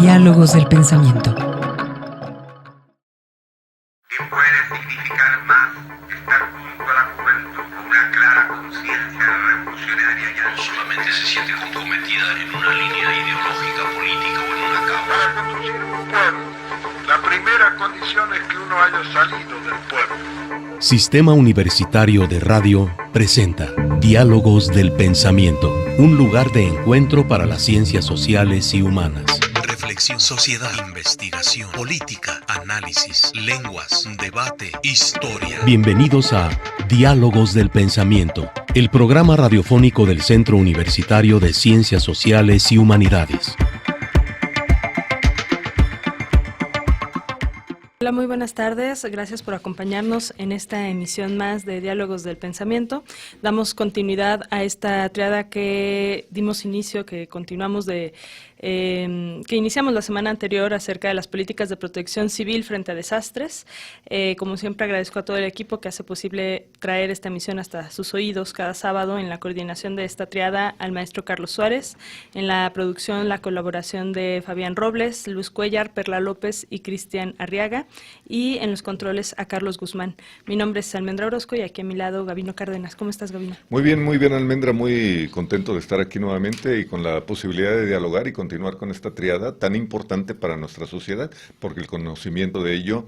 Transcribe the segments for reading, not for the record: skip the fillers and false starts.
Diálogos del pensamiento. ¿Qué puede significar más estar junto a la juventud con una clara conciencia revolucionaria y anti? Solamente se siente comprometida en una línea ideológica, política o en una causa. Para conducir un pueblo, la primera condición es que uno haya salido del pueblo. Sistema Universitario de Radio presenta Diálogos del Pensamiento, un lugar de encuentro para las ciencias sociales y humanas. Reflexión, sociedad, investigación, política, análisis, lenguas, debate, historia. Bienvenidos a Diálogos del Pensamiento, el programa radiofónico del Centro Universitario de Ciencias Sociales y Humanidades. Hola, muy buenas tardes. Gracias por acompañarnos en esta emisión más de Diálogos del Pensamiento. Damos continuidad a esta triada que dimos inicio, que continuamos que iniciamos la semana anterior acerca de las políticas de protección civil frente a desastres. Como siempre, agradezco a todo el equipo que hace posible traer esta emisión hasta sus oídos cada sábado. En la coordinación de esta triada, al maestro Carlos Suárez; en la producción, la colaboración de Fabián Robles, Luz Cuellar, Perla López y Cristian Arriaga; y en los controles a Carlos Guzmán. Mi nombre es Almendra Orozco y aquí a mi lado Gabino Cárdenas. ¿Cómo estás, Gabino? Muy bien, Almendra, muy contento de estar aquí nuevamente y con la posibilidad de dialogar y continuar con esta triada tan importante para nuestra sociedad, porque el conocimiento de ello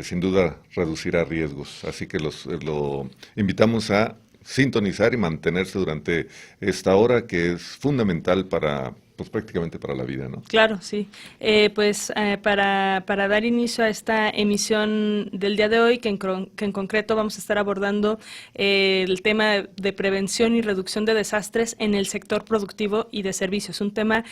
sin duda reducirá riesgos. Así que lo invitamos a sintonizar y mantenerse durante esta hora, que es fundamental para prácticamente para la vida, ¿no? Claro, sí. Para dar inicio a esta emisión del día de hoy, que en concreto vamos a estar abordando el tema de prevención y reducción de desastres en el sector productivo y de servicios. Un tema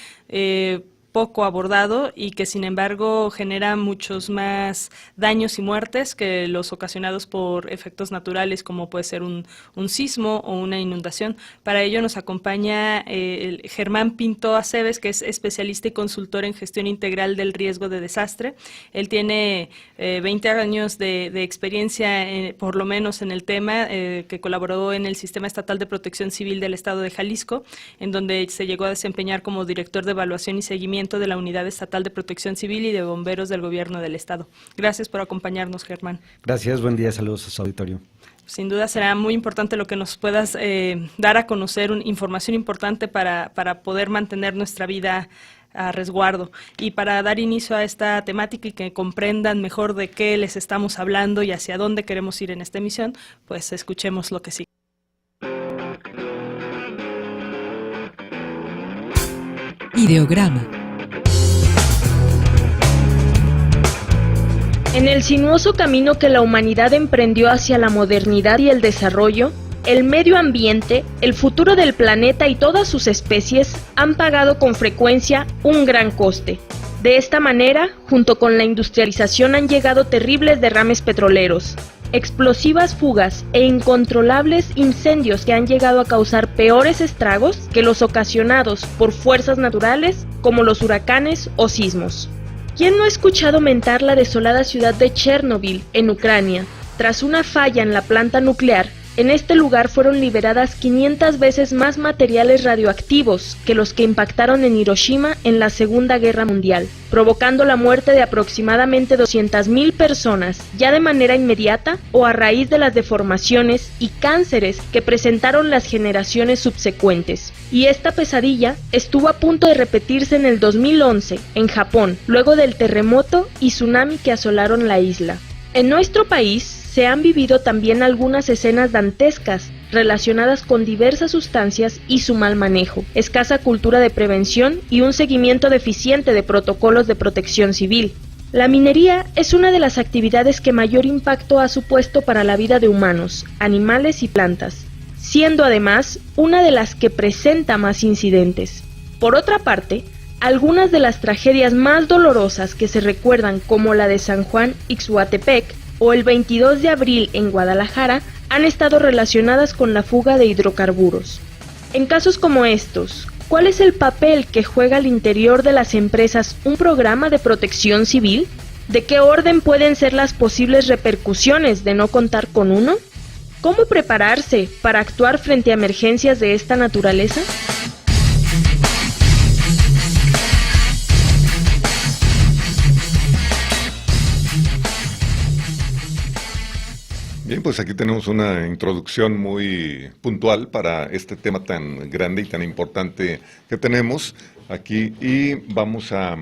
poco abordado y que sin embargo genera muchos más daños y muertes que los ocasionados por efectos naturales, como puede ser un sismo o una inundación. Para ello nos acompaña Germán Pinto Aceves, que es especialista y consultor en gestión integral del riesgo de desastre. Él tiene 20 años de experiencia, por lo menos en el tema, que colaboró en el Sistema Estatal de Protección Civil del Estado de Jalisco, en donde se llegó a desempeñar como director de evaluación y seguimiento de la Unidad Estatal de Protección Civil y de Bomberos del Gobierno del Estado. Gracias por acompañarnos, Germán. Gracias, buen día, saludos a su auditorio. Sin duda será muy importante lo que nos puedas dar a conocer, información importante para poder mantener nuestra vida a resguardo. Y para dar inicio a esta temática y que comprendan mejor de qué les estamos hablando y hacia dónde queremos ir en esta emisión, pues escuchemos lo que sigue. Ideograma. En el sinuoso camino que la humanidad emprendió hacia la modernidad y el desarrollo, el medio ambiente, el futuro del planeta y todas sus especies han pagado con frecuencia un gran coste. De esta manera, junto con la industrialización han llegado terribles derrames petroleros, explosivas fugas e incontrolables incendios que han llegado a causar peores estragos que los ocasionados por fuerzas naturales como los huracanes o sismos. ¿Quién no ha escuchado mentar la desolada ciudad de Chernobyl, en Ucrania? Tras una falla en la planta nuclear, en este lugar fueron liberadas 500 veces más materiales radioactivos que los que impactaron en Hiroshima en la Segunda Guerra Mundial, provocando la muerte de aproximadamente 200,000 personas, ya de manera inmediata o a raíz de las deformaciones y cánceres que presentaron las generaciones subsecuentes. Y esta pesadilla estuvo a punto de repetirse en el 2011, en Japón, luego del terremoto y tsunami que asolaron la isla. En nuestro país se han vivido también algunas escenas dantescas relacionadas con diversas sustancias y su mal manejo, escasa cultura de prevención y un seguimiento deficiente de protocolos de protección civil. La minería es una de las actividades que mayor impacto ha supuesto para la vida de humanos, animales y plantas, siendo además una de las que presenta más incidentes. Por otra parte, algunas de las tragedias más dolorosas que se recuerdan, como la de San Juan Ixhuatepec o el 22 de abril en Guadalajara, han estado relacionadas con la fuga de hidrocarburos. En casos como estos, ¿cuál es el papel que juega al interior de las empresas un programa de protección civil? ¿De qué orden pueden ser las posibles repercusiones de no contar con uno? ¿Cómo prepararse para actuar frente a emergencias de esta naturaleza? Bien, pues aquí tenemos una introducción muy puntual para este tema tan grande y tan importante que tenemos aquí, y vamos a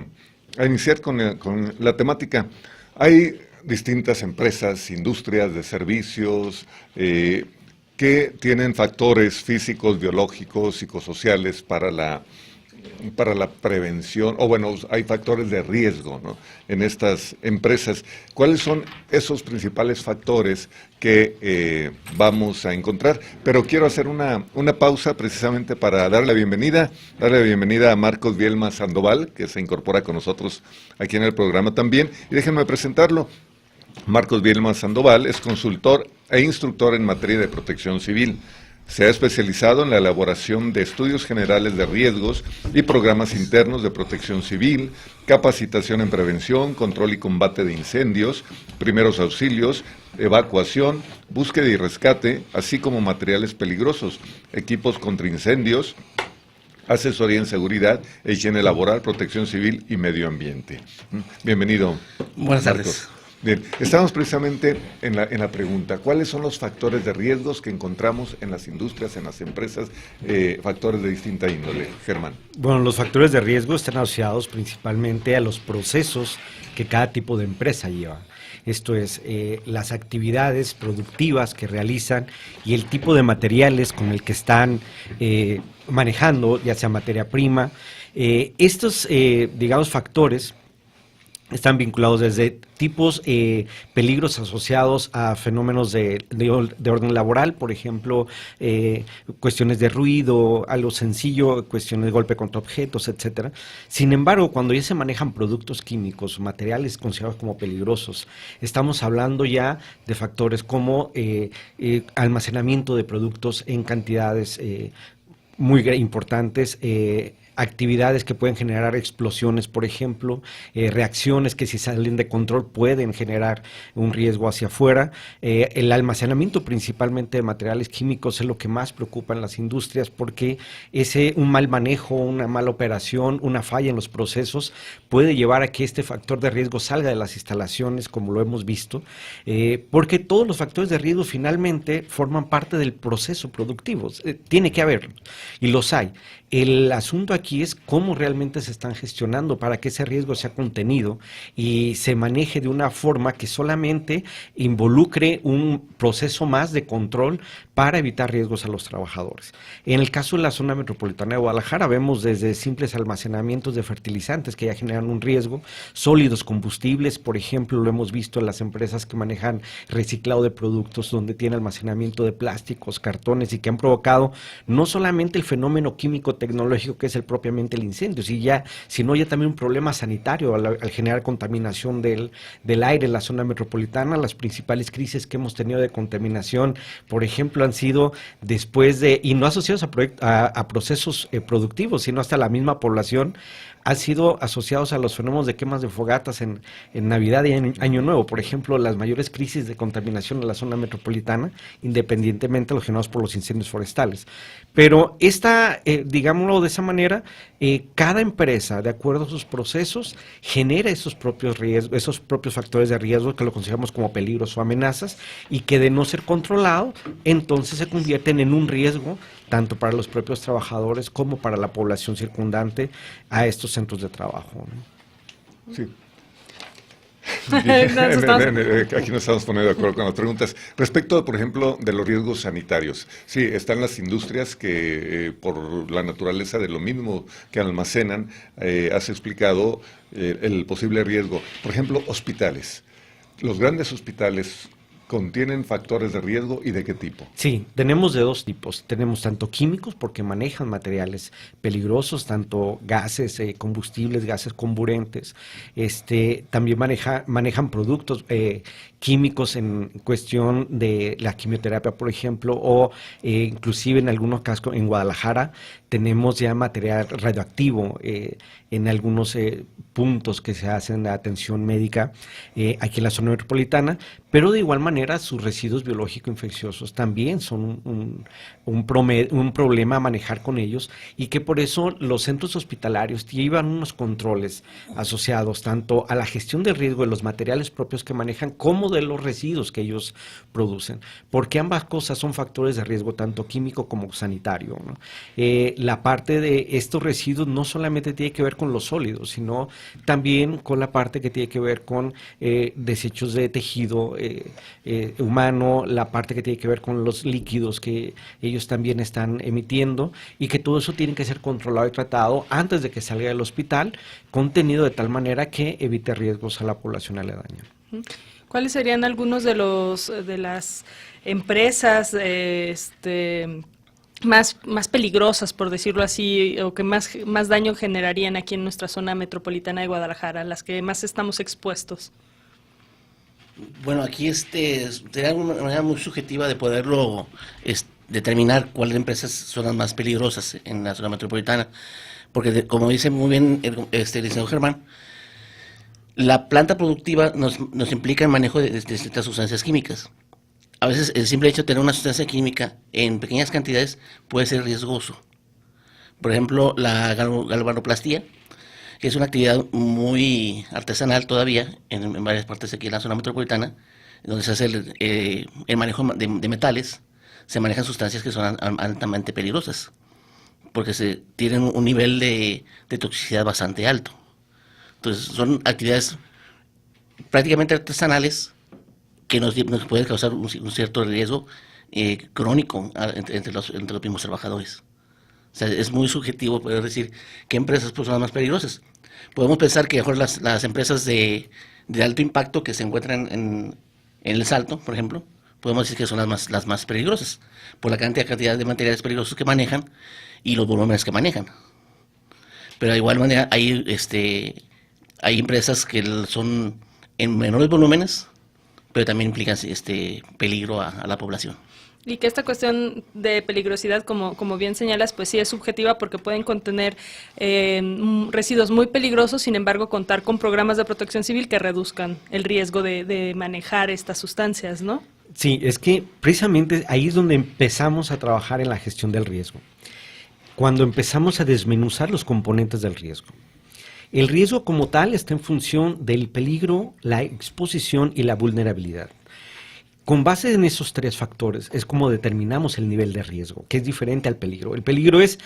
iniciar con la temática. Hay distintas empresas, industrias de servicios, que tienen factores físicos, biológicos, psicosociales para la prevención, o bueno, hay factores de riesgo, ¿no?, en estas empresas. ¿Cuáles son esos principales factores que vamos a encontrar? Pero quiero hacer una pausa precisamente para darle la bienvenida a Marcos Bielma Sandoval, que se incorpora con nosotros aquí en el programa también, y déjenme presentarlo. Marcos Bielma Sandoval es consultor e instructor en materia de protección civil. Se ha especializado en la elaboración de estudios generales de riesgos y programas internos de protección civil, capacitación en prevención, control y combate de incendios, primeros auxilios, evacuación, búsqueda y rescate, así como materiales peligrosos, equipos contra incendios, asesoría en seguridad, higiene laboral, protección civil y medio ambiente. Bienvenido. Buenas Marcos. tardes. Bien, estamos precisamente en la pregunta, ¿cuáles son los factores de riesgos que encontramos en las industrias, en las empresas, factores de distinta índole? Germán. Bueno, los factores de riesgo están asociados principalmente a los procesos que cada tipo de empresa lleva. Esto es, las actividades productivas que realizan y el tipo de materiales con el que están manejando, ya sea materia prima. Estos, digamos, factores están vinculados desde tipos, peligros asociados a fenómenos de orden laboral, por ejemplo, cuestiones de ruido, algo sencillo, cuestiones de golpe contra objetos, etcétera. Sin embargo, cuando ya se manejan productos químicos, materiales considerados como peligrosos, estamos hablando ya de factores como almacenamiento de productos en cantidades muy importantes, actividades que pueden generar explosiones, por ejemplo, reacciones que si salen de control pueden generar un riesgo hacia afuera. El almacenamiento principalmente de materiales químicos es lo que más preocupa en las industrias, porque un mal manejo, una mala operación, una falla en los procesos puede llevar a que este factor de riesgo salga de las instalaciones, como lo hemos visto, porque todos los factores de riesgo finalmente forman parte del proceso productivo. Tiene que haberlo, y los hay. El asunto aquí es cómo realmente se están gestionando para que ese riesgo sea contenido y se maneje de una forma que solamente involucre un proceso más de control para evitar riesgos a los trabajadores. En el caso de la zona metropolitana de Guadalajara vemos desde simples almacenamientos de fertilizantes que ya generan un riesgo, sólidos combustibles, por ejemplo, lo hemos visto en las empresas que manejan reciclado de productos donde tiene almacenamiento de plásticos, cartones y que han provocado no solamente el fenómeno químico tecnológico que es el propiamente el incendio, sino ya también un problema sanitario al generar contaminación del aire en la zona metropolitana. Las principales crisis que hemos tenido de contaminación, por ejemplo, han sido después de, y no asociados a procesos productivos, sino hasta la misma población, han sido asociados a los fenómenos de quemas de fogatas en Navidad y en Año Nuevo. Por ejemplo, las mayores crisis de contaminación en la zona metropolitana, independientemente de los generados por los incendios forestales. Pero digámoslo de esa manera, cada empresa, de acuerdo a sus procesos, genera esos propios riesgos, esos propios factores de riesgo que lo consideramos como peligros o amenazas, y que de no ser controlado, entonces se convierten en un riesgo tanto para los propios trabajadores como para la población circundante a estos centros de trabajo, ¿no? Sí. Aquí nos estamos poniendo de acuerdo con las preguntas. Respecto, por ejemplo, de los riesgos sanitarios. Sí, están las industrias que, por la naturaleza de lo mismo que almacenan, has explicado el posible riesgo. Por ejemplo, hospitales. Los grandes hospitales ¿contienen factores de riesgo y de qué tipo? Sí, tenemos de dos tipos. Tenemos tanto químicos, porque manejan materiales peligrosos, tanto gases, combustibles, gases comburentes. También manejan productos químicos en cuestión de la quimioterapia, por ejemplo, o inclusive en algunos casos en Guadalajara tenemos ya material radioactivo en algunos puntos que se hacen de atención médica aquí en la zona metropolitana, pero de igual manera manera sus residuos biológicos infecciosos también son un problema a manejar con ellos, y que por eso los centros hospitalarios llevan unos controles asociados tanto a la gestión del riesgo de los materiales propios que manejan como de los residuos que ellos producen, porque ambas cosas son factores de riesgo tanto químico como sanitario, ¿no? La parte de estos residuos no solamente tiene que ver con los sólidos, sino también con la parte que tiene que ver con desechos de tejido humano, la parte que tiene que ver con los líquidos que ellos también están emitiendo, y que todo eso tiene que ser controlado y tratado antes de que salga del hospital, contenido de tal manera que evite riesgos a la población aledaña. ¿Cuáles serían algunos de las empresas más peligrosas, por decirlo así, o que más daño generarían aquí en nuestra zona metropolitana de Guadalajara, las que más estamos expuestos? Bueno, aquí sería una manera muy subjetiva de poderlo determinar cuáles empresas son las más peligrosas en la zona metropolitana, porque como dice muy bien el licenciado Germán, la planta productiva nos implica el manejo de ciertas sustancias químicas. A veces el simple hecho de tener una sustancia química en pequeñas cantidades puede ser riesgoso. Por ejemplo, la galvanoplastía, que es una actividad muy artesanal todavía en varias partes aquí en la zona metropolitana, donde se hace el manejo de metales, se manejan sustancias que son altamente peligrosas, porque tienen un nivel de toxicidad bastante alto. Entonces son actividades prácticamente artesanales que nos pueden causar un cierto riesgo crónico entre los mismos trabajadores. O sea, es muy subjetivo poder decir qué empresas pues, son las más peligrosas. Podemos pensar que mejor las empresas de alto impacto que se encuentran en el Salto, por ejemplo, podemos decir que son las más peligrosas, por la cantidad de materiales peligrosos que manejan y los volúmenes que manejan. Pero de igual manera hay empresas que son en menores volúmenes, pero también implican peligro a la población. Y que esta cuestión de peligrosidad, como bien señalas, pues sí es subjetiva, porque pueden contener residuos muy peligrosos, sin embargo contar con programas de protección civil que reduzcan el riesgo de manejar estas sustancias, ¿no? Sí, es que precisamente ahí es donde empezamos a trabajar en la gestión del riesgo, cuando empezamos a desmenuzar los componentes del riesgo. El riesgo como tal está en función del peligro, la exposición y la vulnerabilidad. Con base en esos tres factores es como determinamos el nivel de riesgo, que es diferente al peligro. El peligro es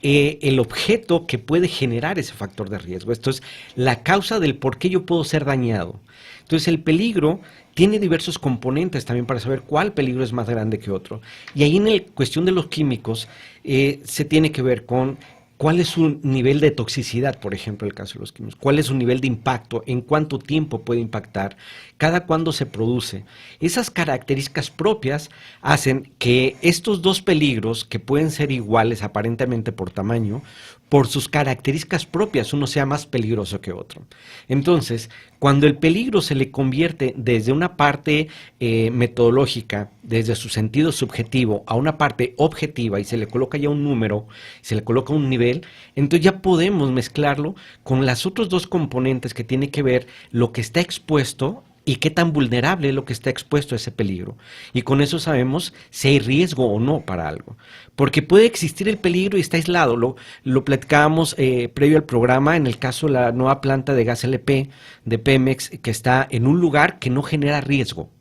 el objeto que puede generar ese factor de riesgo. Esto es la causa del por qué yo puedo ser dañado. Entonces el peligro tiene diversos componentes también para saber cuál peligro es más grande que otro. Y ahí en la cuestión de los químicos se tiene que ver con cuál es su nivel de toxicidad, por ejemplo, en el caso de los químicos, cuál es su nivel de impacto, en cuánto tiempo puede impactar, cada cuándo se produce. Esas características propias hacen que estos dos peligros, que pueden ser iguales aparentemente por tamaño, por sus características propias, uno sea más peligroso que otro. Entonces, cuando el peligro se le convierte desde una parte metodológica, desde su sentido subjetivo, a una parte objetiva, y se le coloca ya un número, se le coloca un nivel, entonces ya podemos mezclarlo con los otros dos componentes que tiene que ver lo que está expuesto y qué tan vulnerable es lo que está expuesto a ese peligro. Y con eso sabemos si hay riesgo o no para algo. Porque puede existir el peligro y está aislado. Lo platicábamos previo al programa en el caso de la nueva planta de gas LP de Pemex, que está en un lugar que no genera riesgo.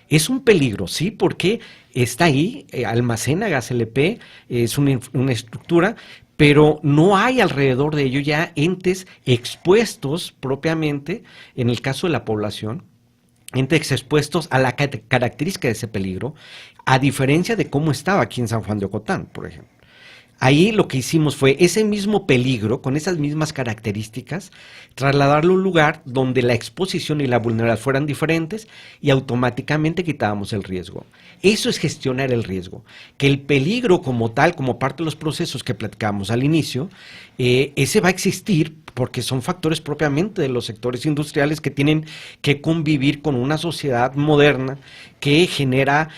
Es un peligro, sí, porque está ahí, almacena gas LP, es una estructura, pero no hay alrededor de ello ya entes expuestos propiamente, en el caso de la población, entes expuestos a la característica de ese peligro, a diferencia de cómo estaba aquí en San Juan de Ocotán, por ejemplo. Ahí lo que hicimos fue ese mismo peligro, con esas mismas características, trasladarlo a un lugar donde la exposición y la vulnerabilidad fueran diferentes y automáticamente quitábamos el riesgo. Eso es gestionar el riesgo. Que el peligro como tal, como parte de los procesos que platicamos al inicio, ese va a existir porque son factores propiamente de los sectores industriales que tienen que convivir con una sociedad moderna que genera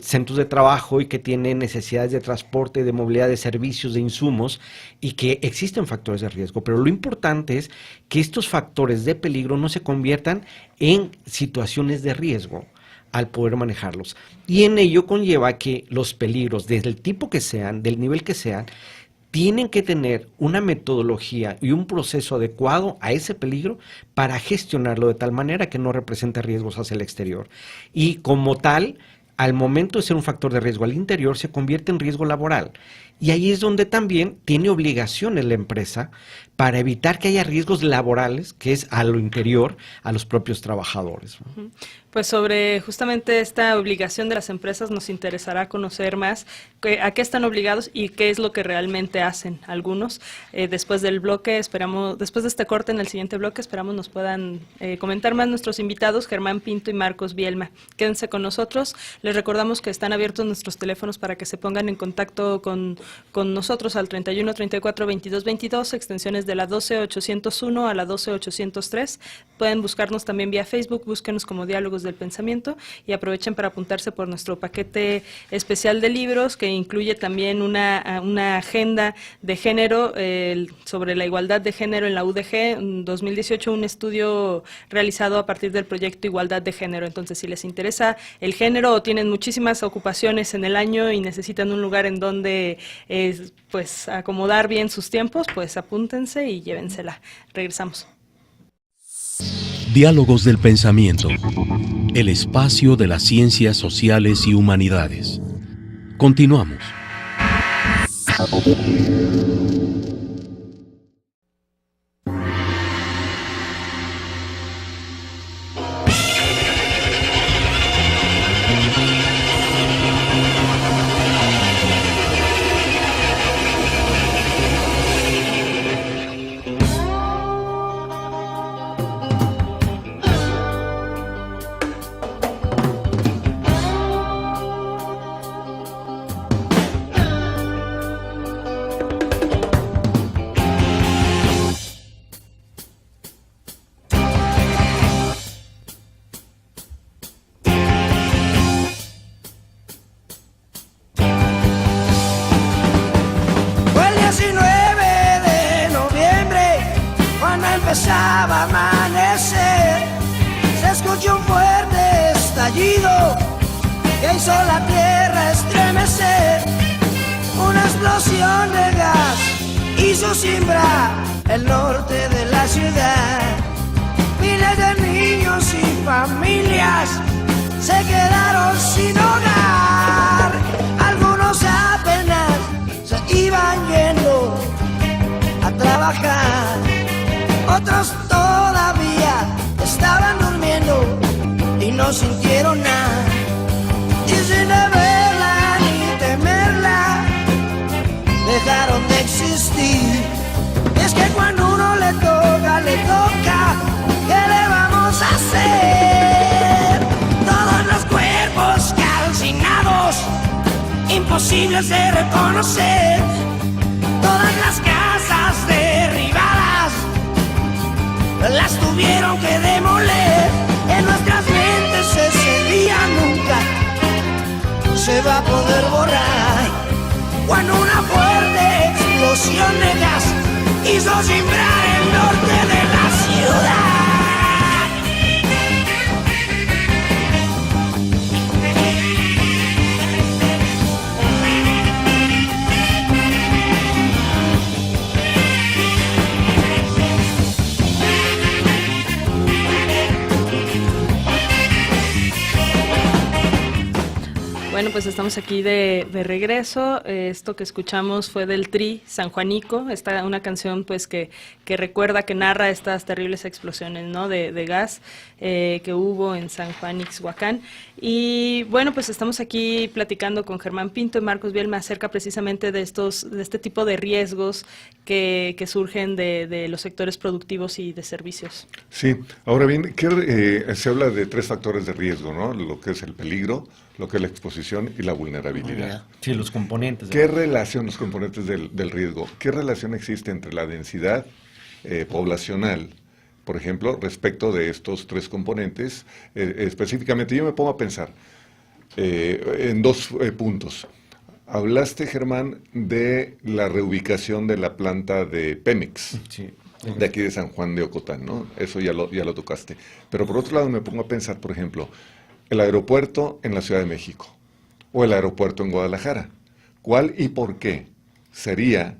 centros de trabajo y que tiene necesidades de transporte, de movilidad, de servicios, de insumos, y que existen factores de riesgo. Pero lo importante es que estos factores de peligro no se conviertan en situaciones de riesgo. al poder manejarlos. Y en ello conlleva que los peligros, desde el tipo que sean, del nivel que sean, tienen que tener una metodología y un proceso adecuado a ese peligro para gestionarlo de tal manera que no represente riesgos hacia el exterior. Y como tal, al momento de ser un factor de riesgo al interior, se convierte en riesgo laboral. Y ahí es donde también tiene obligaciones la empresa para evitar que haya riesgos laborales, que es a lo interior, a los propios trabajadores. Pues sobre justamente esta obligación de las empresas nos interesará conocer más a qué están obligados y qué es lo que realmente hacen algunos. Después del bloque, después de este corte en el siguiente bloque, esperamos nos puedan comentar más nuestros invitados, Germán Pinto y Marcos Bielma. Quédense con nosotros. Les recordamos que están abiertos nuestros teléfonos para que se pongan en contacto con nosotros al 31 34 22 22, extensiones de la 12-801 a la 12-803. Pueden buscarnos también vía Facebook, búsquenos como Diálogos del Pensamiento y aprovechen para apuntarse por nuestro paquete especial de libros que incluye también una agenda de género sobre la igualdad de género en la UDG, en 2018 un estudio realizado a partir del proyecto Igualdad de Género. Entonces, si les interesa el género o tienen muchísimas ocupaciones en el año y necesitan un lugar en donde pues acomodar bien sus tiempos, pues apúntense y llévensela. Regresamos. Diálogos del Pensamiento, el espacio de las ciencias sociales y humanidades. Continuamos. empezaba a amanecer, se escuchó un fuerte estallido que hizo la tierra estremecer. Una explosión de gas hizo cimbrar el norte de la ciudad. Miles de niños y familias se quedaron sin hogar. Algunos apenas se iban yendo a trabajar, otros todavía estaban durmiendo y no sintieron nada. Y sin verla ni temerla, dejaron de existir. Es que cuando uno le toca, ¿qué le vamos a hacer? Todos los cuerpos calcinados, imposibles de reconocer. Todas las casas derribadas, las tuvieron que demoler. En nuestras mentes ese día nunca se va a poder borrar, cuando una fuerte explosión de gas hizo cimbrar el norte de la ciudad. Bueno, pues estamos aquí de regreso. Esto que escuchamos fue del Tri San Juanico, una canción pues que recuerda, que narra estas terribles explosiones, ¿no?, de gas que hubo en San Juan Ixhuacán. Y bueno, pues estamos aquí platicando con Germán Pinto y Marcos Bielma acerca precisamente de este tipo de riesgos que surgen de los sectores productivos y de servicios. Sí, ahora bien, se habla de 3 factores de riesgo, ¿no? Lo que es el peligro, lo que es la exposición y la vulnerabilidad. Sí, los componentes. ¿Qué relación, los componentes del riesgo? ¿Qué relación existe entre la densidad poblacional, por ejemplo, respecto de estos 3 componentes? Específicamente, yo me pongo a pensar en 2 puntos. Hablaste, Germán, de la reubicación de la planta de Pemex. Sí. De aquí de San Juan de Ocotán, ¿no? Eso ya lo tocaste. Pero por otro lado me pongo a pensar, por ejemplo, el aeropuerto en la Ciudad de México o el aeropuerto en Guadalajara. ¿Cuál y por qué sería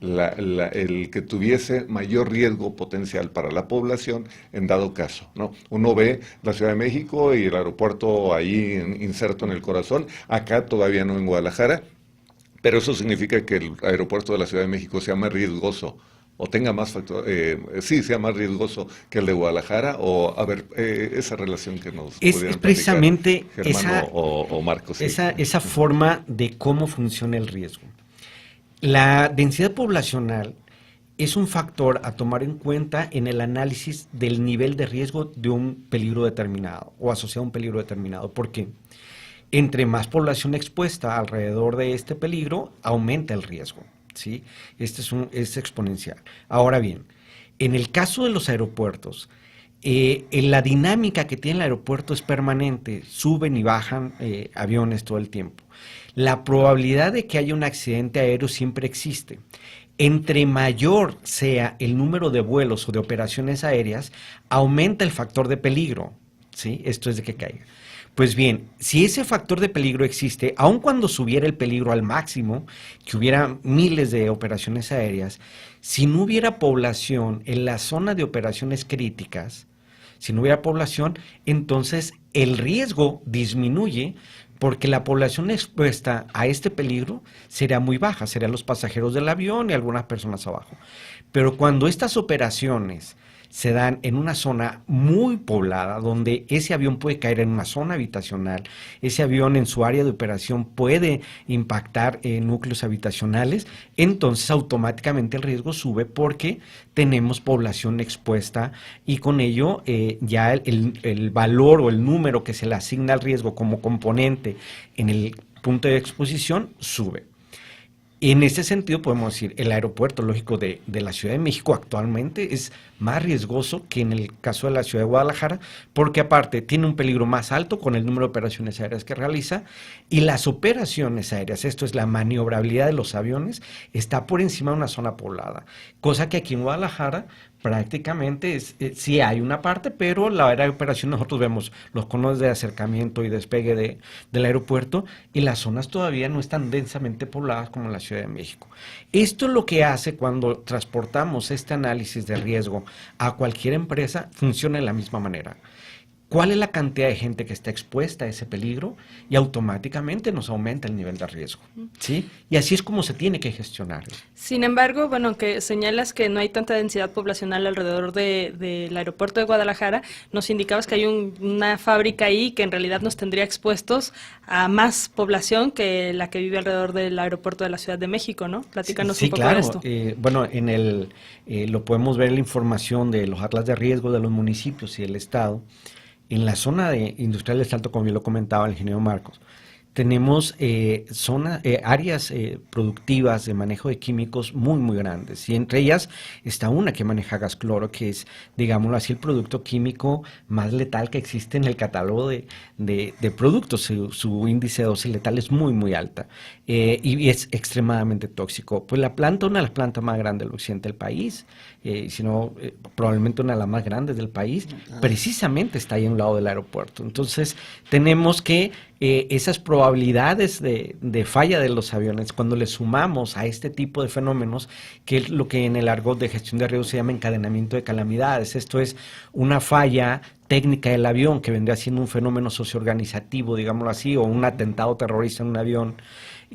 el que tuviese mayor riesgo potencial para la población en dado caso, ¿no? Uno ve la Ciudad de México y el aeropuerto ahí inserto en el corazón, acá todavía no en Guadalajara, pero eso significa que el aeropuerto de la Ciudad de México sea más riesgoso o tenga más sea más riesgoso que el de Guadalajara, o a ver, esa relación que nos es precisamente Germán o Marcos. Sí. Esa forma de cómo funciona el riesgo. La densidad poblacional es un factor a tomar en cuenta en el análisis del nivel de riesgo de un peligro determinado o asociado a un peligro determinado. ¿Por qué? Entre más población expuesta alrededor de este peligro, aumenta el riesgo, ¿sí? Es exponencial. Ahora bien, en el caso de los aeropuertos, la dinámica que tiene el aeropuerto es permanente, suben y bajan aviones todo el tiempo. La probabilidad de que haya un accidente aéreo siempre existe. Entre mayor sea el número de vuelos o de operaciones aéreas, aumenta el factor de peligro, ¿sí? Esto es de que caiga. Pues bien, si ese factor de peligro existe, aun cuando subiera el peligro al máximo, que hubiera miles de operaciones aéreas, si no hubiera población en la zona de operaciones críticas, si no hubiera población, entonces el riesgo disminuye, porque la población expuesta a este peligro será muy baja, serían los pasajeros del avión y algunas personas abajo. Pero cuando estas operaciones se dan en una zona muy poblada, donde ese avión puede caer en una zona habitacional, ese avión en su área de operación puede impactar en núcleos habitacionales, entonces automáticamente el riesgo sube porque tenemos población expuesta y con ello ya el valor o el número que se le asigna al riesgo como componente en el punto de exposición sube. En ese sentido podemos decir, el aeropuerto lógico de la Ciudad de México actualmente es más riesgoso que en el caso de la Ciudad de Guadalajara, porque aparte tiene un peligro más alto con el número de operaciones aéreas que realiza, y las operaciones aéreas, esto es la maniobrabilidad de los aviones, está por encima de una zona poblada, cosa que aquí en Guadalajara prácticamente sí hay una parte, pero la área de operación nosotros vemos los conos de acercamiento y despegue del aeropuerto y las zonas todavía no están densamente pobladas como en la Ciudad de México. Esto es lo que hace cuando transportamos este análisis de riesgo a cualquier empresa, funciona de la misma manera. ¿Cuál es la cantidad de gente que está expuesta a ese peligro? Y automáticamente nos aumenta el nivel de riesgo, ¿sí? Y así es como se tiene que gestionar. Sin embargo, bueno, que señalas que no hay tanta densidad poblacional alrededor del aeropuerto de Guadalajara, nos indicabas que hay una fábrica ahí que en realidad nos tendría expuestos a más población que la que vive alrededor del aeropuerto de la Ciudad de México, ¿no? Platícanos un poco de esto. Bueno, lo podemos ver en la información de los atlas de riesgo de los municipios y el Estado. En la zona industrial de Salto, como yo lo comentaba el ingeniero Marcos, tenemos áreas productivas de manejo de químicos muy, muy grandes. Y entre ellas está una que maneja gas cloro, que es, digámoslo así, el producto químico más letal que existe en el catálogo de productos. Su índice de dosis letal es muy, muy alta y es extremadamente tóxico. Pues la planta, una de las plantas más grandes del occidente del país, sino probablemente una de las más grandes del país, precisamente está ahí a un lado del aeropuerto. Entonces, tenemos que esas probabilidades de falla de los aviones, cuando le sumamos a este tipo de fenómenos, que es lo que en el argot de gestión de riesgos se llama encadenamiento de calamidades, esto es una falla técnica del avión que vendría siendo un fenómeno socioorganizativo, digámoslo así, o un atentado terrorista en un avión,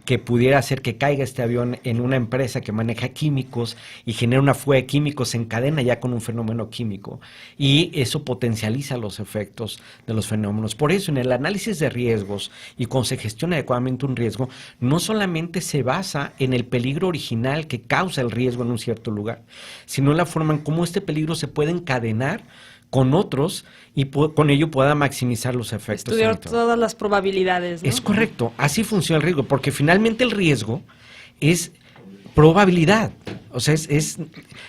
que pudiera hacer que caiga este avión en una empresa que maneja químicos y genera una fuga de químicos, se encadena ya con un fenómeno químico y eso potencializa los efectos de los fenómenos. Por eso en el análisis de riesgos y cuando se gestiona adecuadamente un riesgo, no solamente se basa en el peligro original que causa el riesgo en un cierto lugar, sino en la forma en cómo este peligro se puede encadenar con otros y con ello pueda maximizar los efectos. Estudiar todas las probabilidades, ¿no? Es correcto, así funciona el riesgo, porque finalmente el riesgo es probabilidad, o sea,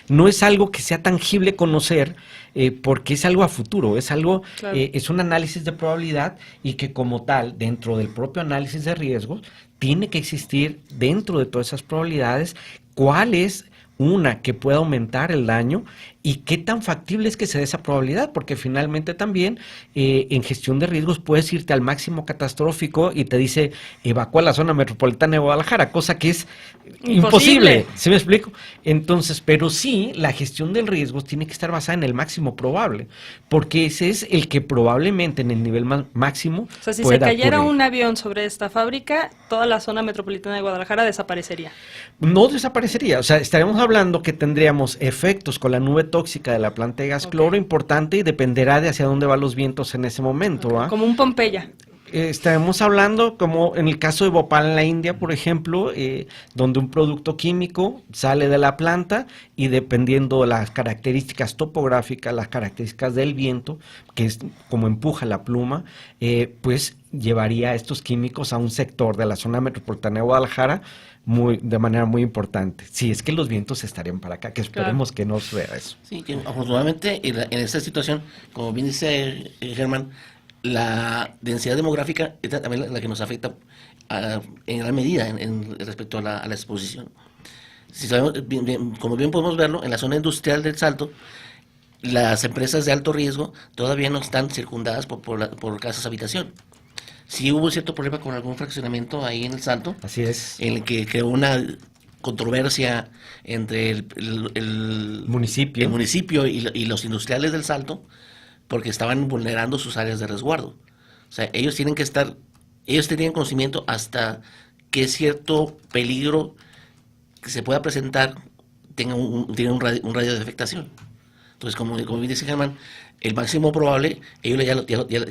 no es algo que sea tangible conocer, porque es algo a futuro, es algo, claro. Es un análisis de probabilidad y que como tal, dentro del propio análisis de riesgos, tiene que existir dentro de todas esas probabilidades cuál es una que pueda aumentar el daño y qué tan factible es que se dé esa probabilidad, porque finalmente también en gestión de riesgos puedes irte al máximo catastrófico y te dice evacúa la zona metropolitana de Guadalajara, cosa que es imposible. ¿Sí me explico? Entonces, pero sí, la gestión del riesgo tiene que estar basada en el máximo probable, porque ese es el que probablemente en el nivel máximo. O sea, si pueda se cayera ocurrir. un avión sobre esta fábrica, toda la zona metropolitana de Guadalajara desaparecería. No desaparecería, o sea, estaríamos hablando que tendríamos efectos con la nube tóxica de la planta de gas cloro importante y dependerá de hacia dónde van los vientos en ese momento. ¿Va? Como un Pompeya. Estaremos hablando como en el caso de Bhopal en la India, por ejemplo, donde un producto químico sale de la planta y dependiendo de las características topográficas, las características del viento, que es como empuja la pluma, pues llevaría estos químicos a un sector de la zona metropolitana de Guadalajara de manera muy importante. Sí, es que los vientos estarían para acá, que esperemos que no suceda eso. Sí, que afortunadamente en esta situación, como bien dice Germán, la densidad demográfica es también la que nos afecta en gran medida respecto a la exposición. Si sabemos, como bien podemos verlo, en la zona industrial del Salto, las empresas de alto riesgo todavía no están circundadas por casas habitación. Sí hubo cierto problema con algún fraccionamiento ahí en el Salto. Así es. En el que creó una controversia entre el municipio y los industriales del Salto, porque estaban vulnerando sus áreas de resguardo. O sea, ellos tenían conocimiento hasta que cierto peligro que se pueda presentar tiene un radio de afectación. Entonces, como bien dice Germán, el máximo probable, ellos ya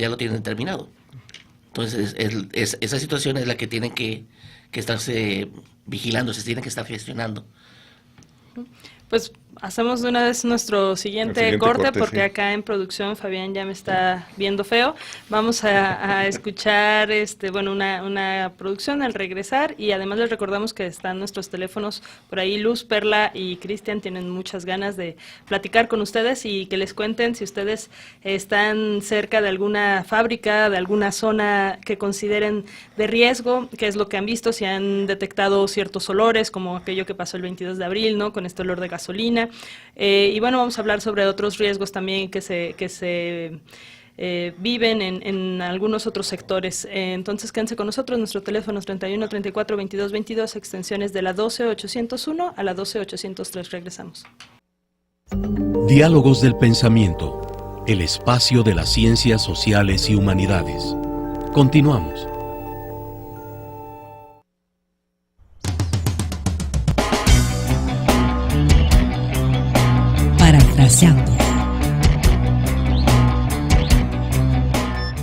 lo tienen determinado. Entonces, esa situación es la que tienen que estarse vigilando, se tienen que estar gestionando. Pues hacemos de una vez nuestro siguiente corte porque sí. Acá en producción Fabián ya me está viendo feo. Vamos a escuchar una producción al regresar y además les recordamos que están nuestros teléfonos por ahí. Luz, Perla y Cristian tienen muchas ganas de platicar con ustedes y que les cuenten si ustedes están cerca de alguna fábrica, de alguna zona que consideren de riesgo, qué es lo que han visto, si han detectado ciertos olores como aquello que pasó el 22 de abril, ¿no? Con este olor de gasolina. Y bueno, vamos a hablar sobre otros riesgos también que se viven en algunos otros sectores. Entonces, quédense con nosotros. Nuestro teléfono es 31 34 22 22, extensiones de la 12801 a la 12803. Regresamos. Diálogos del Pensamiento, el espacio de las ciencias sociales y humanidades. Continuamos. Parafraseando.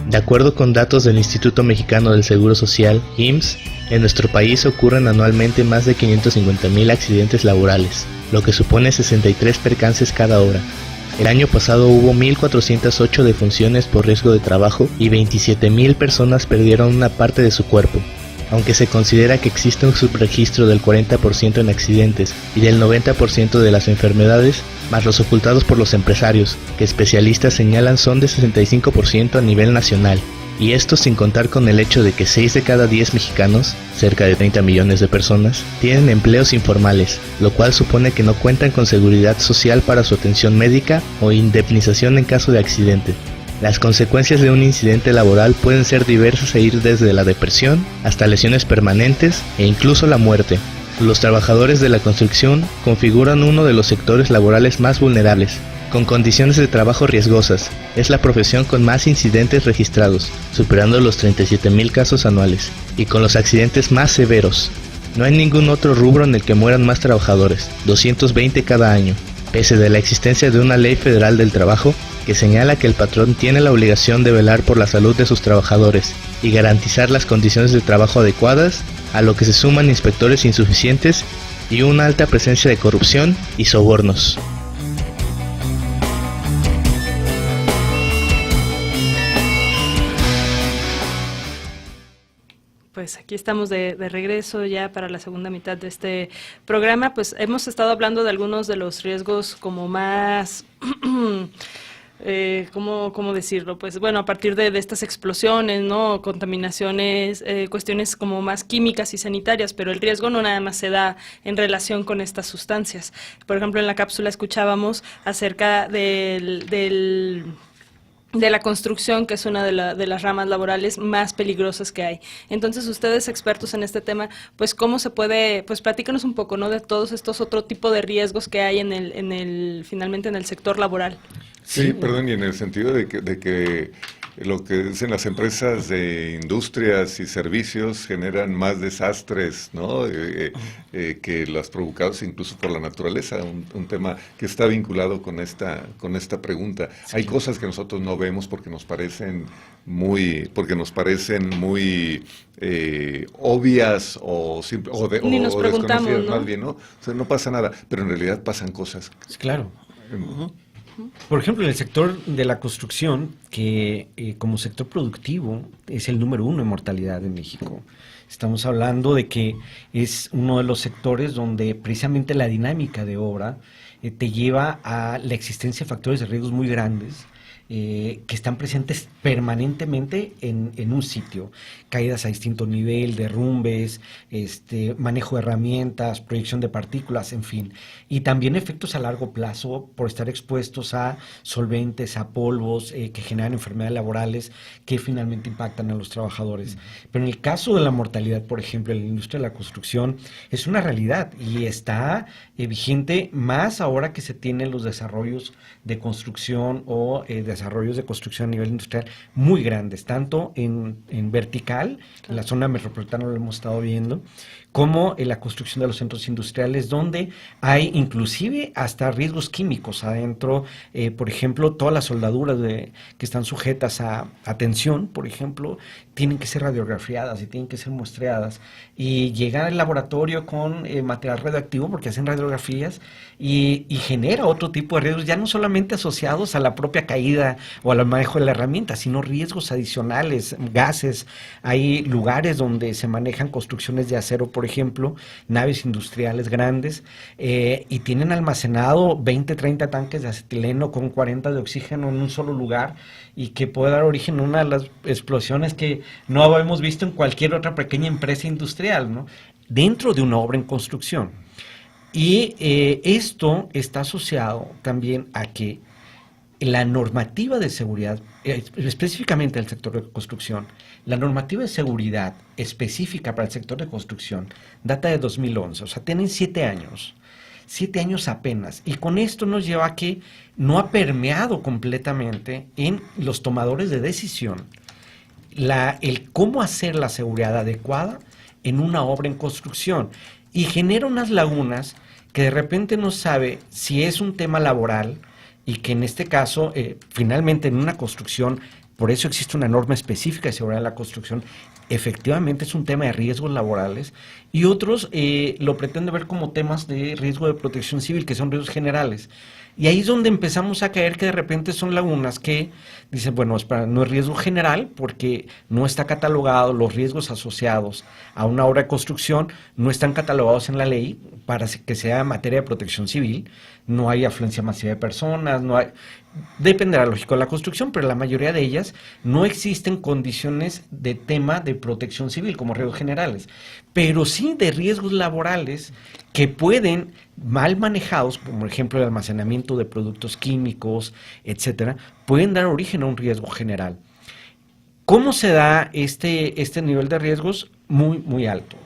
De acuerdo con datos del Instituto Mexicano del Seguro Social, IMSS, en nuestro país ocurren anualmente más de 550,000 accidentes laborales, lo que supone 63 percances cada hora. El año pasado hubo 1,408 defunciones por riesgo de trabajo y 27,000 personas perdieron una parte de su cuerpo. Aunque se considera que existe un subregistro del 40% en accidentes y del 90% de las enfermedades, más los ocultados por los empresarios, que especialistas señalan son de 65% a nivel nacional. Y esto sin contar con el hecho de que 6 de cada 10 mexicanos, cerca de 30 millones de personas, tienen empleos informales, lo cual supone que no cuentan con seguridad social para su atención médica o indemnización en caso de accidente. Las consecuencias de un incidente laboral pueden ser diversas e ir desde la depresión hasta lesiones permanentes e incluso la muerte. Los trabajadores de la construcción configuran uno de los sectores laborales más vulnerables, con condiciones de trabajo riesgosas. Es la profesión con más incidentes registrados, superando los 37,000 casos anuales, y con los accidentes más severos. No hay ningún otro rubro en el que mueran más trabajadores, 220 cada año. Pese de la existencia de una ley federal del trabajo que señala que el patrón tiene la obligación de velar por la salud de sus trabajadores y garantizar las condiciones de trabajo adecuadas, a lo que se suman inspectores insuficientes y una alta presencia de corrupción y sobornos. Pues aquí estamos de regreso ya para la segunda mitad de este programa. Pues hemos estado hablando de algunos de los riesgos como más ¿cómo decirlo? Pues bueno, a partir de estas explosiones, ¿no? Contaminaciones, cuestiones como más químicas y sanitarias, pero el riesgo no nada más se da en relación con estas sustancias. Por ejemplo, en la cápsula escuchábamos acerca de la construcción, que es una de las ramas laborales más peligrosas que hay. Entonces, ustedes expertos en este tema, pues cómo se puede, pues platícanos un poco, ¿no? De todos estos otro tipo de riesgos que hay finalmente en el sector laboral. Sí, perdón, y en el sentido de que lo que dicen las empresas de industrias y servicios generan más desastres, ¿no? Que los provocados incluso por la naturaleza, un tema que está vinculado con esta pregunta. Sí. Hay cosas que nosotros no vemos porque nos parecen muy obvias o desconocidas, ¿no? Más bien, ¿no? O sea, no pasa nada, pero en realidad pasan cosas. Claro. Por ejemplo, en el sector de la construcción, que como sector productivo es el número 1 en mortalidad en México. Estamos hablando de que es uno de los sectores donde precisamente la dinámica de obra te lleva a la existencia de factores de riesgos muy grandes, que están presentes permanentemente en un sitio. Caídas a distinto nivel, derrumbes, manejo de herramientas, proyección de partículas, en fin. Y también efectos a largo plazo por estar expuestos a solventes, a polvos que generan enfermedades laborales que finalmente impactan a los trabajadores. Pero en el caso de la mortalidad, por ejemplo, en la industria de la construcción, es una realidad y está vigente más ahora que se tienen los desarrollos de construcción o desarrollos de construcción a nivel industrial muy grandes, tanto en vertical, en la zona metropolitana lo hemos estado viendo, como en la construcción de los centros industriales, donde hay inclusive hasta riesgos químicos adentro, por ejemplo, todas las soldaduras que están sujetas a tensión, por ejemplo, tienen que ser radiografiadas y tienen que ser muestreadas, y llegar al laboratorio con material radioactivo, porque hacen radiografías, y genera otro tipo de riesgos, ya no solamente asociados a la propia caída o al manejo de la herramienta, sino riesgos adicionales, gases. Hay lugares donde se manejan construcciones de acero, por ejemplo, naves industriales grandes, y tienen almacenado 20, 30 tanques de acetileno con 40 de oxígeno en un solo lugar, y que puede dar origen a una de las explosiones que no habíamos visto en cualquier otra pequeña empresa industrial, ¿no? Dentro de una obra en construcción. Y esto está asociado también a que la normativa de seguridad, específicamente del sector de construcción, la normativa de seguridad específica para el sector de construcción data de 2011, o sea, tienen 7 años. 7 años apenas, y con esto nos lleva a que no ha permeado completamente en los tomadores de decisión el cómo hacer la seguridad adecuada en una obra en construcción, y genera unas lagunas que de repente no sabe si es un tema laboral, y que en este caso, finalmente en una construcción, por eso existe una norma específica de seguridad de la construcción, efectivamente es un tema de riesgos laborales, y otros lo pretenden ver como temas de riesgo de protección civil, que son riesgos generales. Y ahí es donde empezamos a caer que de repente son lagunas que dicen, bueno, no es riesgo general porque no está catalogado, los riesgos asociados a una obra de construcción no están catalogados en la ley para que sea materia de protección civil, no hay afluencia masiva de personas, dependerá lógico de la construcción, pero la mayoría de ellas no existen condiciones de tema de protección civil como riesgos generales, pero sí de riesgos laborales que pueden, mal manejados, como por ejemplo el almacenamiento de productos químicos, etcétera, pueden dar origen a un riesgo general. ¿Cómo se da este nivel de riesgos? Muy, muy alto.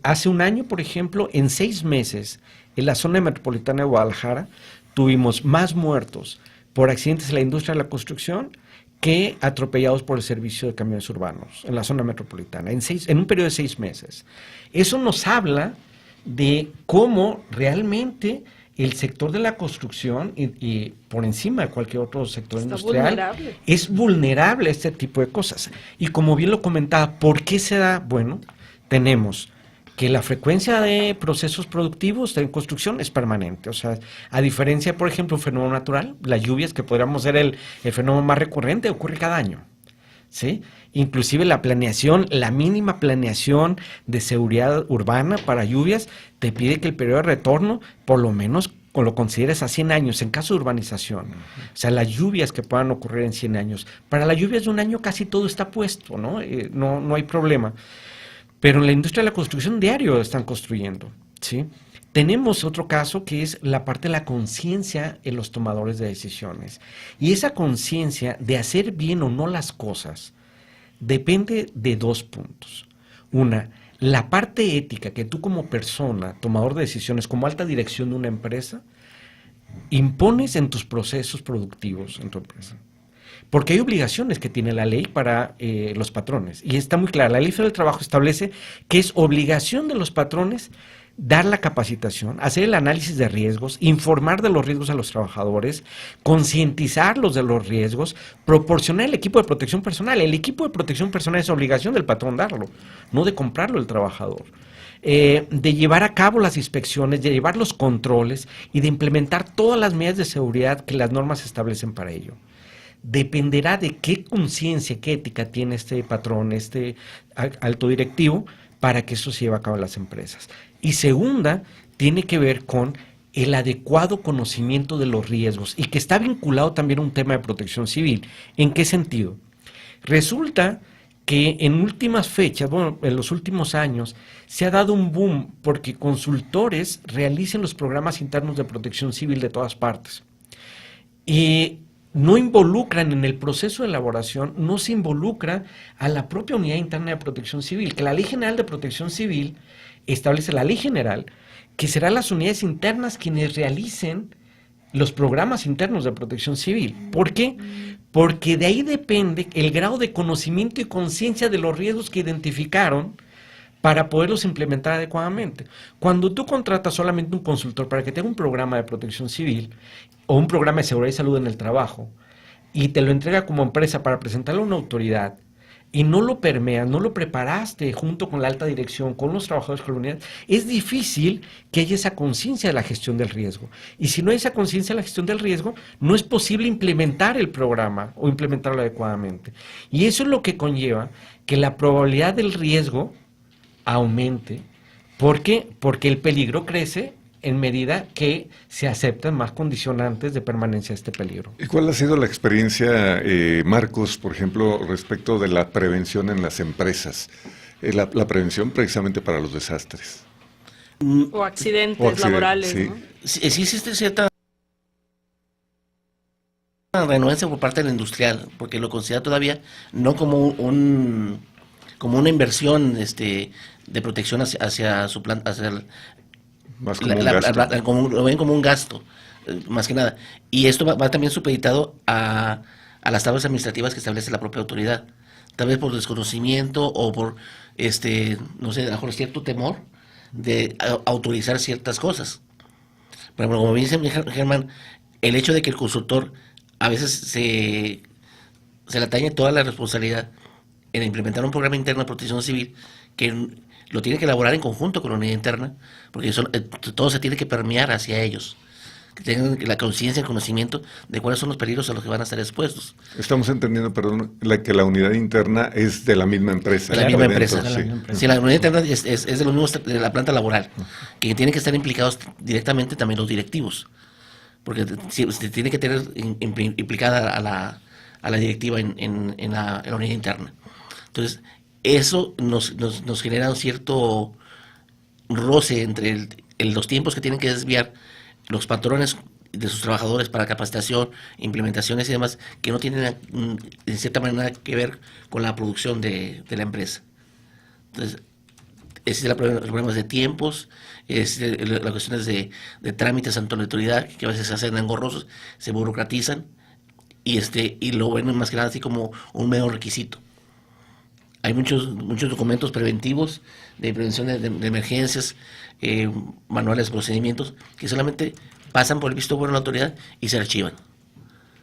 Hace un año, por ejemplo, en 6 meses, en la zona metropolitana de Guadalajara, tuvimos más muertos por accidentes en la industria de la construcción que atropellados por el servicio de camiones urbanos en la zona metropolitana, en un periodo de 6 meses. Eso nos habla de cómo realmente el sector de la construcción y por encima de cualquier otro sector industrial es vulnerable a este tipo de cosas. Y como bien lo comentaba, ¿por qué se da? Bueno, tenemos que la frecuencia de procesos productivos en construcción es permanente. O sea, a diferencia, por ejemplo, un fenómeno natural, las lluvias, que podríamos ser el fenómeno más recurrente, ocurre cada año, ¿sí? Inclusive la planeación, la mínima planeación de seguridad urbana para lluvias, te pide que el periodo de retorno por lo menos lo consideres a 100 años en caso de urbanización, o sea, las lluvias que puedan ocurrir en 100 años, para las lluvias de un año casi todo está puesto, ¿no? No hay problema. Pero en la industria de la construcción diario están construyendo, ¿sí? Tenemos otro caso que es la parte de la conciencia en los tomadores de decisiones. Y esa conciencia de hacer bien o no las cosas depende de 2 puntos. Una, la parte ética que tú como persona, tomador de decisiones, como alta dirección de una empresa, impones en tus procesos productivos en tu empresa. Porque hay obligaciones que tiene la ley para los patrones. Y está muy clara, la Ley Federal del Trabajo establece que es obligación de los patrones dar la capacitación, hacer el análisis de riesgos, informar de los riesgos a los trabajadores, concientizarlos de los riesgos, proporcionar el equipo de protección personal. El equipo de protección personal es obligación del patrón darlo, no de comprarlo el trabajador. De llevar a cabo las inspecciones, de llevar los controles y de implementar todas las medidas de seguridad que las normas establecen para ello. Dependerá de qué conciencia, qué ética tiene este patrón, este alto directivo, para que eso se lleve a cabo en las empresas. Y segunda, tiene que ver con el adecuado conocimiento de los riesgos y que está vinculado también a un tema de protección civil. ¿En qué sentido? Resulta que en últimas fechas, bueno, en los últimos años, se ha dado un boom porque consultores realicen los programas internos de protección civil de todas partes. Y no involucran en el proceso de elaboración, no se involucra a la propia unidad interna de protección civil, que la Ley General de Protección Civil establece la ley general, que serán las unidades internas quienes realicen los programas internos de protección civil. ¿Por qué? Porque de ahí depende el grado de conocimiento y conciencia de los riesgos que identificaron para poderlos implementar adecuadamente. Cuando tú contratas solamente un consultor para que tenga un programa de protección civil o un programa de seguridad y salud en el trabajo y te lo entrega como empresa para presentarlo a una autoridad y no lo permeas, no lo preparaste junto con la alta dirección, con los trabajadores, con la unidad, es difícil que haya esa conciencia de la gestión del riesgo. Y si no hay esa conciencia de la gestión del riesgo, no es posible implementar el programa o implementarlo adecuadamente. Y eso es lo que conlleva que la probabilidad del riesgo aumente. ¿Por qué? Porque el peligro crece en medida que se aceptan más condicionantes de permanencia de este peligro. ¿Y cuál ha sido la experiencia, Marcos, por ejemplo, respecto de la prevención en las empresas? La prevención precisamente para los desastres. O accidentes laborales, sí. ¿no? Sí existe cierta renuencia por parte del industrial, porque lo considera todavía no como como una inversión de protección hacia su planta, más como un gasto. lo ven como un gasto, más que nada. Y esto va también supeditado a las tablas administrativas que establece la propia autoridad. Tal vez por desconocimiento o por, no sé, a lo mejor cierto temor de autorizar ciertas cosas. Pero como bien dice Germán, el hecho de que el consultor a veces se le atañe toda la responsabilidad en implementar un programa interno de protección civil que lo tiene que elaborar en conjunto con la unidad interna, porque todo se tiene que permear hacia ellos, que tengan la conciencia, el conocimiento de cuáles son los peligros a los que van a estar expuestos. Estamos entendiendo, perdón, que la unidad interna es de la misma empresa. De la misma empresa. Sí. Sí, la unidad interna es de los mismos de la planta laboral, que tienen que estar implicados directamente también los directivos, porque se tiene que tener implicada a la directiva en la unidad interna. Entonces, eso nos genera un cierto roce entre los tiempos que tienen que desviar los patrones de sus trabajadores para capacitación, implementaciones y demás, que no tienen en cierta manera nada que ver con la producción de la empresa. Entonces, ese es los problemas de tiempos, las cuestiones de trámites ante la autoridad, que a veces se hacen engorrosos, se burocratizan, y lo ven más que nada así como un mero requisito. Hay muchos documentos preventivos de prevención de emergencias, manuales de procedimientos, que solamente pasan por el visto bueno de la autoridad y se archivan.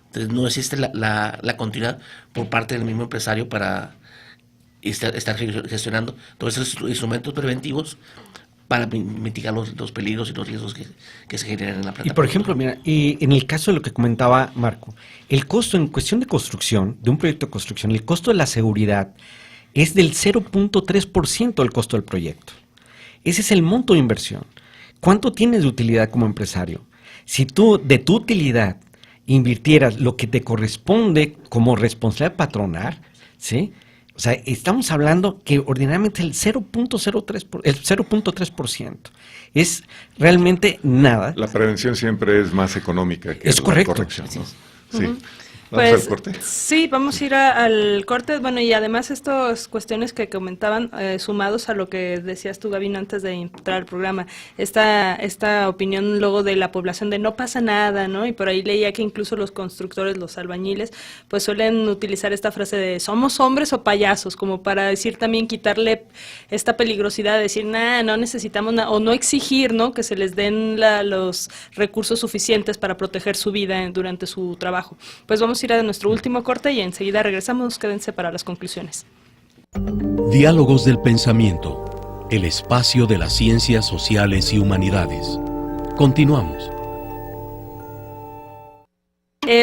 Entonces no existe la continuidad por parte del mismo empresario para estar gestionando todos esos instrumentos preventivos para mitigar los peligros y los riesgos que se generan en la planta. Y por ejemplo, mira, en el caso de lo que comentaba Marco, el costo en cuestión de construcción, de un proyecto de construcción, el costo de la seguridad es del 0.3% del costo del proyecto. Ese es el monto de inversión. ¿Cuánto tienes de utilidad como empresario? Si tú de tu utilidad invirtieras lo que te corresponde como responsabilidad patronal, ¿sí? O sea, estamos hablando que ordinariamente el 0.3% es realmente nada. La prevención siempre es más económica que Es la correcto. corrección, ¿no? Sí. Ujú. ¿Vamos Pues, al corte? sí, vamos a ir al corte. Bueno, y además estas cuestiones que comentaban, sumados a lo que decías tú, Gabino, antes de entrar al programa, esta opinión luego de la población de no pasa nada, ¿no? Y por ahí leía que incluso los constructores, los albañiles, pues suelen utilizar esta frase de somos hombres o payasos, como para decir también, quitarle esta peligrosidad de decir, no necesitamos nada, o no exigir, ¿no? Que se les den los recursos suficientes para proteger su vida durante su trabajo. Pues vamos a ir a nuestro último corte y enseguida regresamos. Quédense para las conclusiones. Diálogos del Pensamiento, el espacio de las ciencias sociales y humanidades. Continuamos.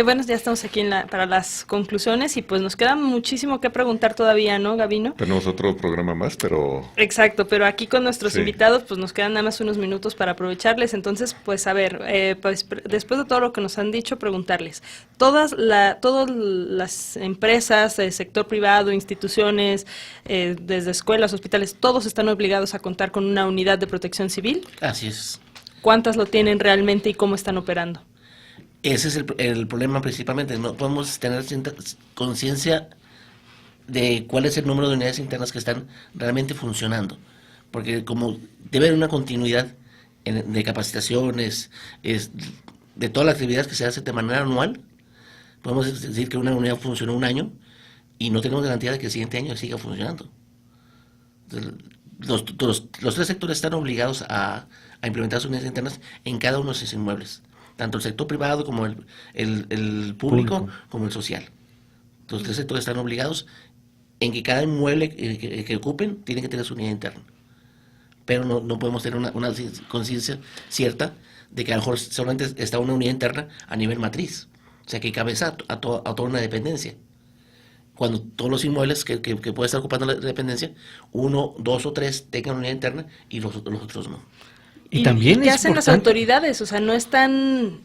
Bueno, ya estamos aquí para las conclusiones y pues nos queda muchísimo que preguntar todavía, ¿no, Gabino? Tenemos otro programa más, pero... Exacto, pero aquí con nuestros Sí. invitados pues nos quedan nada más unos minutos para aprovecharles. Entonces, pues a ver, pues después de todo lo que nos han dicho, preguntarles. Todas las empresas, sector privado, instituciones, desde escuelas, hospitales, todos están obligados a contar con una unidad de protección civil. Así es. ¿Cuántas lo tienen realmente y cómo están operando? Ese es el problema principalmente. No podemos tener conciencia de cuál es el número de unidades internas que están realmente funcionando. Porque como debe haber una continuidad de capacitaciones, de todas las actividades que se hacen de manera anual, podemos decir que una unidad funcionó un año y no tenemos garantía de que el siguiente año siga funcionando. Entonces, los tres sectores están obligados a implementar sus unidades internas en cada uno de sus inmuebles. Tanto el sector privado como el público, como el social. Los tres sectores están obligados en que cada inmueble que ocupen tiene que tener su unidad interna. Pero no podemos tener una conciencia cierta de que a lo mejor solamente está una unidad interna a nivel matriz. O sea, que cabeza a toda una dependencia. Cuando todos los inmuebles que puede estar ocupando la dependencia, 1, 2 o 3 tengan unidad interna y los otros no. Y también ¿qué es hacen las importante- autoridades? O sea, no están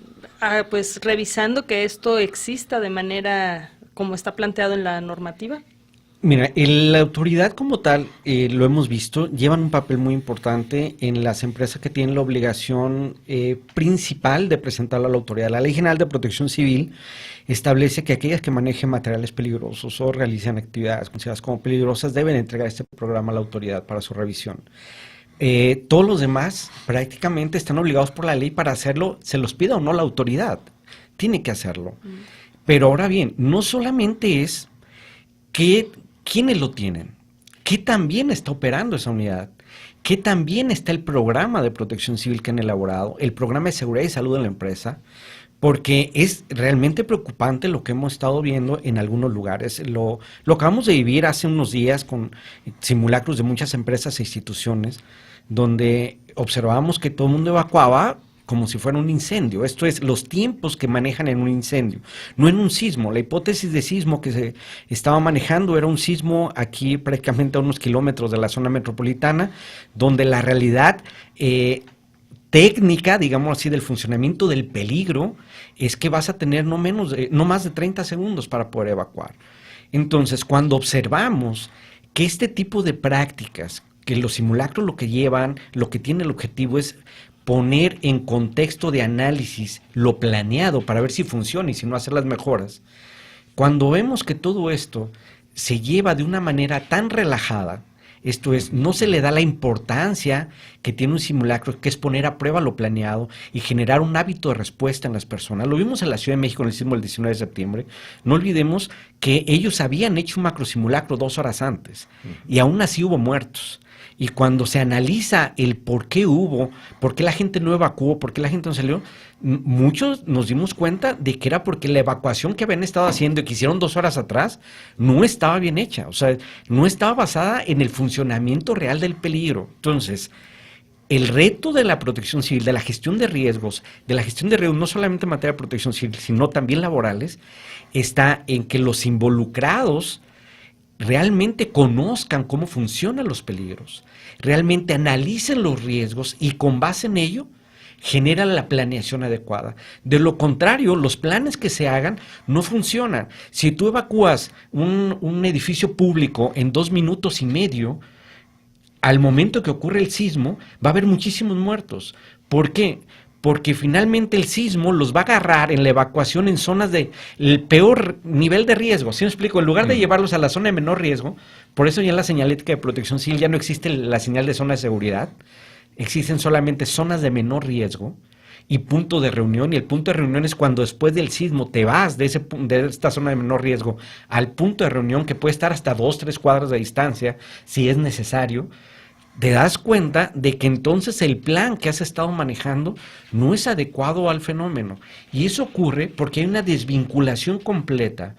pues revisando que esto exista de manera como está planteado en la normativa. Mira, la autoridad como tal, lo hemos visto, llevan un papel muy importante en las empresas que tienen la obligación principal de presentarlo a la autoridad. La Ley General de Protección Civil establece que aquellas que manejen materiales peligrosos o realicen actividades consideradas como peligrosas deben entregar este programa a la autoridad para su revisión. Todos los demás prácticamente están obligados por la ley para hacerlo, se los pida o no la autoridad, tiene que hacerlo. Pero ahora bien, no solamente es quiénes lo tienen, qué también está operando esa unidad, qué también está el programa de protección civil que han elaborado, el programa de seguridad y salud de la empresa, porque es realmente preocupante lo que hemos estado viendo en algunos lugares. Lo acabamos de vivir hace unos días con simulacros de muchas empresas e instituciones, donde observábamos que todo el mundo evacuaba como si fuera un incendio. Esto es, los tiempos que manejan en un incendio, no en un sismo. La hipótesis de sismo que se estaba manejando era un sismo aquí prácticamente a unos kilómetros de la zona metropolitana, donde la realidad técnica, digamos así, del funcionamiento del peligro es que vas a tener no más de 30 segundos para poder evacuar. Entonces, cuando observamos que este tipo de prácticas, que los simulacros lo que llevan, lo que tiene el objetivo es poner en contexto de análisis lo planeado para ver si funciona y si no hacer las mejoras. Cuando vemos que todo esto se lleva de una manera tan relajada, esto es, no se le da la importancia que tiene un simulacro, que es poner a prueba lo planeado y generar un hábito de respuesta en las personas. Lo vimos en la Ciudad de México en el sismo del 19 de septiembre. No olvidemos que ellos habían hecho un macrosimulacro 2 horas antes y aún así hubo muertos. Y cuando se analiza el por qué la gente no evacuó, por qué la gente no salió, muchos nos dimos cuenta de que era porque la evacuación que habían estado haciendo y que hicieron 2 horas atrás no estaba bien hecha. O sea, no estaba basada en el funcionamiento real del peligro. Entonces, el reto de la protección civil, de la gestión de riesgos, no solamente en materia de protección civil, sino también laborales, está en que los involucrados realmente conozcan cómo funcionan los peligros, realmente analicen los riesgos y con base en ello genera la planeación adecuada. De lo contrario, los planes que se hagan no funcionan. Si tú evacúas un edificio público en 2 minutos y medio, al momento que ocurre el sismo, va a haber muchísimos muertos. ¿Por qué? Porque finalmente el sismo los va a agarrar en la evacuación en zonas de el peor nivel de riesgo. ¿Sí me explico? En lugar de llevarlos a la zona de menor riesgo, por eso ya en la señalética de protección civil ya no existe la señal de zona de seguridad, existen solamente zonas de menor riesgo y punto de reunión, y el punto de reunión es cuando después del sismo te vas de esta zona de menor riesgo al punto de reunión, que puede estar hasta 2, 3 cuadras de distancia si es necesario. Te das cuenta de que entonces el plan que has estado manejando no es adecuado al fenómeno. Y eso ocurre porque hay una desvinculación completa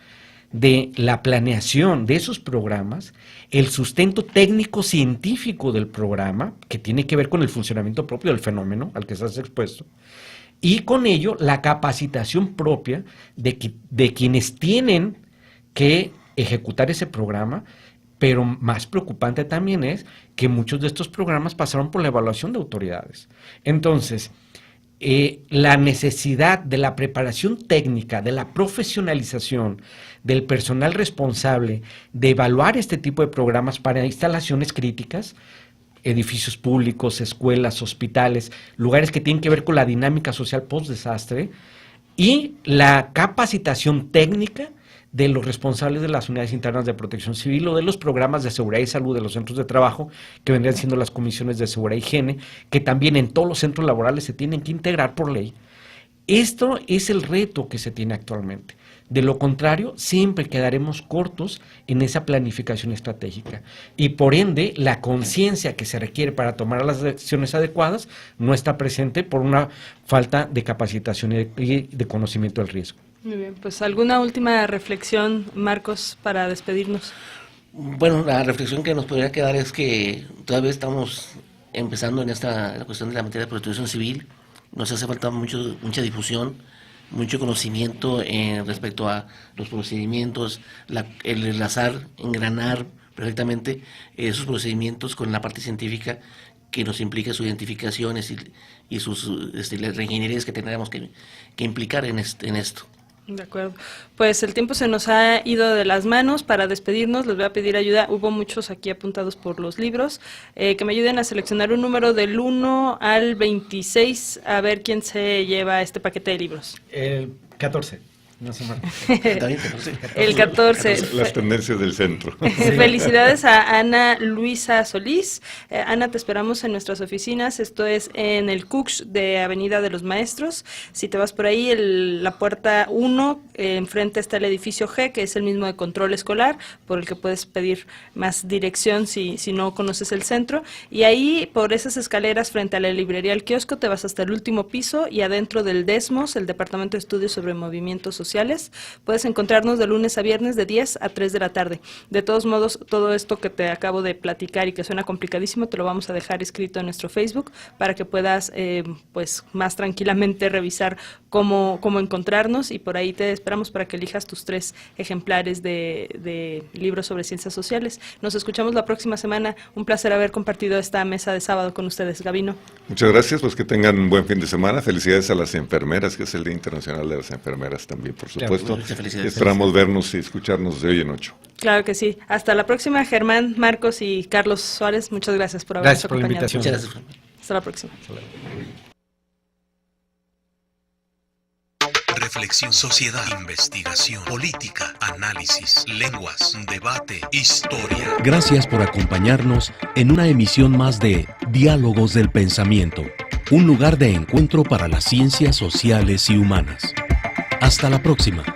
de la planeación de esos programas, el sustento técnico-científico del programa, que tiene que ver con el funcionamiento propio del fenómeno al que estás expuesto, y con ello la capacitación propia de quienes tienen que ejecutar ese programa. Pero más preocupante también es que muchos de estos programas pasaron por la evaluación de autoridades. Entonces, la necesidad de la preparación técnica, de la profesionalización del personal responsable de evaluar este tipo de programas para instalaciones críticas, edificios públicos, escuelas, hospitales, lugares que tienen que ver con la dinámica social post-desastre, y la capacitación técnica de los responsables de las unidades internas de protección civil o de los programas de seguridad y salud de los centros de trabajo, que vendrían siendo las comisiones de seguridad y higiene, que también en todos los centros laborales se tienen que integrar por ley. Esto es el reto que se tiene actualmente. De lo contrario, siempre quedaremos cortos en esa planificación estratégica. Y por ende, la conciencia que se requiere para tomar las decisiones adecuadas no está presente por una falta de capacitación y de conocimiento del riesgo. Muy bien, pues ¿alguna última reflexión, Marcos, para despedirnos? Bueno, la reflexión que nos podría quedar es que todavía estamos empezando en la cuestión de la materia de protección civil. Nos hace falta mucha difusión, mucho conocimiento respecto a los procedimientos, el enlazar, engranar perfectamente esos procedimientos con la parte científica que nos implica sus identificaciones y sus las reingenierías que tendremos que implicar en esto. De acuerdo. Pues el tiempo se nos ha ido de las manos. Para despedirnos les voy a pedir ayuda. Hubo muchos aquí apuntados por los libros. Que me ayuden a seleccionar un número del 1 al 26, a ver quién se lleva este paquete de libros. El 14. No se marca. El 14. Las tendencias del centro. Felicidades a Ana Luisa Solís. Ana, te esperamos en nuestras oficinas. Esto es en el Cux de Avenida de los Maestros. Si te vas por ahí, la puerta 1, enfrente está el edificio G, que es el mismo de control escolar, por el que puedes pedir más dirección si no conoces el centro. Y ahí, por esas escaleras, frente a la librería El Kiosco, te vas hasta el último piso y adentro del DESMOS, el Departamento de Estudios sobre Movimientos Sociales, puedes encontrarnos de lunes a viernes de 10 a 3 de la tarde. De todos modos, todo esto que te acabo de platicar y que suena complicadísimo, te lo vamos a dejar escrito en nuestro Facebook para que puedas pues más tranquilamente revisar cómo encontrarnos, y por ahí te esperamos para que elijas tus 3 ejemplares de libros sobre ciencias sociales. Nos escuchamos la próxima semana. Un placer haber compartido esta mesa de sábado con ustedes. Gabino. Muchas gracias, pues que tengan un buen fin de semana. Felicidades a las enfermeras, que es el Día Internacional de las Enfermeras también, por supuesto. Esperamos vernos y escucharnos de hoy en 8. Claro que sí. Hasta la próxima, Germán, Marcos y Carlos Suárez. Muchas gracias por habernos acompañado. Gracias por la invitación. Hasta la próxima. Reflexión, sociedad, investigación, política, análisis, lenguas, debate, historia. Gracias por acompañarnos en una emisión más de Diálogos del Pensamiento, un lugar de encuentro para las ciencias sociales y humanas. Hasta la próxima.